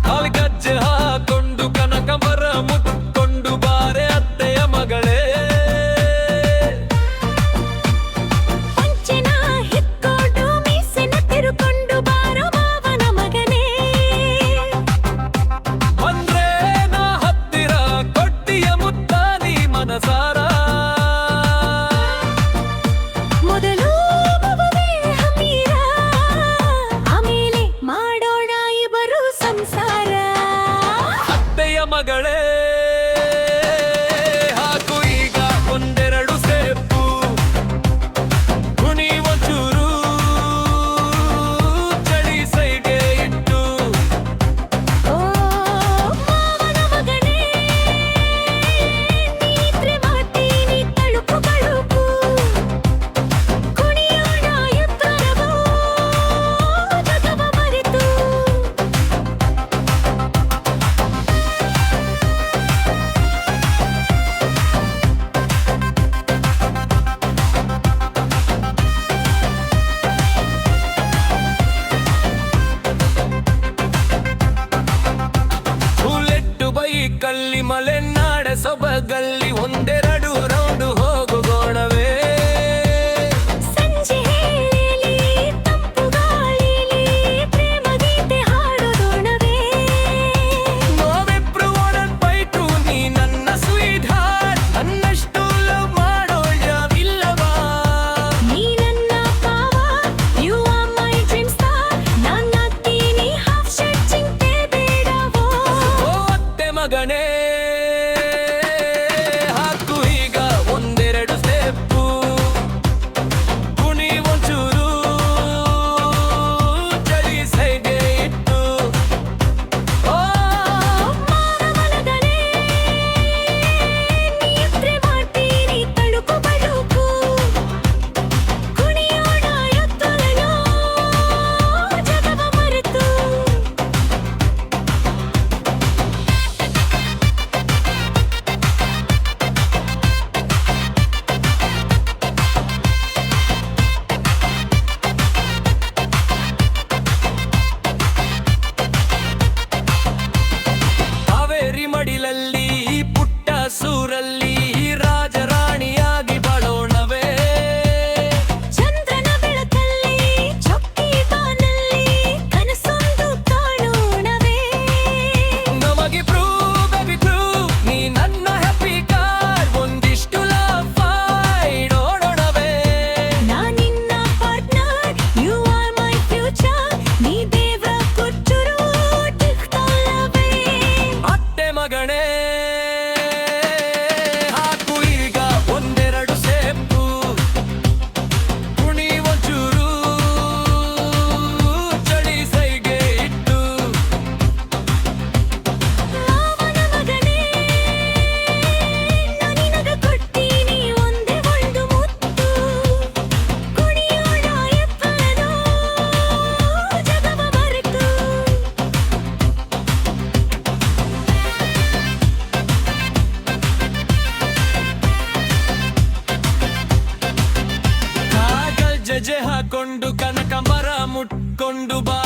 ಕಾಲ್ಗಜ್ಜೆ ಹಾಕೊಂಡು ಕನಕಮರ ಮುತ್ಕೊಂಡು ಬಾರೆ ಅತ್ತೆಯ ಮಗಳೇ. ಪಂಚೆನ ಹಿಕ್ಕೊಂಡು ಮೀಸೆನ ತಿರುಕೊಂಡು ಬಾರೋ ಮಾವನ ಮಗನೇ. ಬಂದ್ರೆ ನಾ ಹತ್ತಿರ ಕೊಟ್ಟಿಯ ಮುತ್ತ ನೀ ಮನಸಾರ. ಮೊದಲು ಮಗುವೆ ಹಮೀರ, ಆಮೇಲೆ ಮಾಡೋಣ ಇಬ್ಬರು ಸಂಸಾರ. ಅತ್ತೆಯ ಮಗಳೇ ಹಾಕು ಈಗ ಒಂದೆರಡು ಸ್ಟೆಪ್ಪು, ಕುಣಿ ಒಂಚೂರು ಚಳಿ ಸೈಡ್ಗೆ ಇಟ್ಟು. ಓ ಮಾವನ ಮಗನೇ, ನೀತ್ರೆ ಮಾಡ್ತೀನಿ ತಳುಕು ತಳುಕು. ಕುಣಿಯೋಣ ಎತ್ತರವೋ ಜಗವ ಮರೆತು. ಬುಲೆಟ್ಟು ಬೈಕಲ್ಲಿ ಮಲೆನಾಡ ಸೊಬಗಲ್ಲಿ ಒಂದೆರಡು ರೌಂಡ್ ಹೋಗೋಣವೇ. ಸಂಜೆ ಹೇಳಿ ತಂಪು ಗಾಳಿಲಿ ಪ್ರೇಮ ಗೀತೆ ಹಾಡೋಣವೇ. ನಾವಿಬ್ರು ಒಡನ್ ಬೈಟು, ನೀ ನನ್ನ ಸ್ವೀಟ್ ಹಾರ್ಟ್, ನನ್ನಷ್ಟು ಲವ್ ಮಾಡೋಳ್ ಯಾವಿಲ್ಲವಾ. ನೀ ನನ್ನ ಪಾವ, you are my dream star. ನಾನಾಗ್ತೀನಿ ಹಾಫ್ ಶರ್ಟ್, ಚಿಂತೆ ಬೇಡವೋ. ಓ ಅತ್ತೆ ಮಗನೇ ಹಾಕು ಈಗ ಒಂದೆರಡು ಸ್ಟೆಪ್ಪು, ಕುಣಿ ಒಂಚೂರು ಚಳಿ ಸೈಡ್ಗೆ ಇಟ್ಟು. ಓ ಮಾನವನಗನೇ, ನೀತ್ರೆ ಮಾಡ್ತೀನಿ ತಳುಕು ಬಳುಕು. ಕುಣಿಯೋಣ ಎತ್ತರವೋ ಜಗವ ಮರೆತು. ಕಾವೇರಿ ಮಡಿಲಲ್ಲಿ ಪುಟ್ಟ ಸೂರಲ್ಲಿ ರಾಜರಾಣಿಯಾಗಿ ಬಾಳೋಣವೇ. ಚಂದ್ರನ ಬೆಳಕಲ್ಲಿ ಚೊಕ್ಕಿ ಬಾನಲ್ಲಿ ಕನಸೊಂದು ಕಾಣೋಣವೇ. ನಮಗಿಬ್ರು ಬೇಬಿ ಬ್ರೂ, ನೀ ನನ್ನ ಹ್ಯಾಪಿ ಕಾರ್, ಒಂದಿಷ್ಟು ಲವ್ ಇಡೋಣವೇ. ನಾನಿನ್ನ partner, you are my future. ನೀ ದೇವ್ರ ಕೊಟ್ಟರು ಟಿಕ್ತಾಲವೇ. ಅತ್ತೆ ಮಗನೇ ಹಾಕು ಈಗ ಒಂದೆರಡು ಸ್ಟೆಪ್ಪು, ಕುಣಿ ಒಂಚೂರು ಚಳಿ ಸೈಡ್ಗೆ ಇಟ್ಟು. ಮಾವನ ಮಗನೇ, ನಾನಿನಗ ಕೊಡ್ತೀನಿ ಒಂದೇ ಒಂದು ಮುತ್ತು. ಕುಣಿಯೋಣ ಎತ್ತರವೋ ಜಗವ ಮರೆತು. ಕಾಗಲ್ ಜಜೆ ಹಾಕೊಂಡು ಕನಕಮರ ಮುಟ್ಕೊಂಡು ಬಾ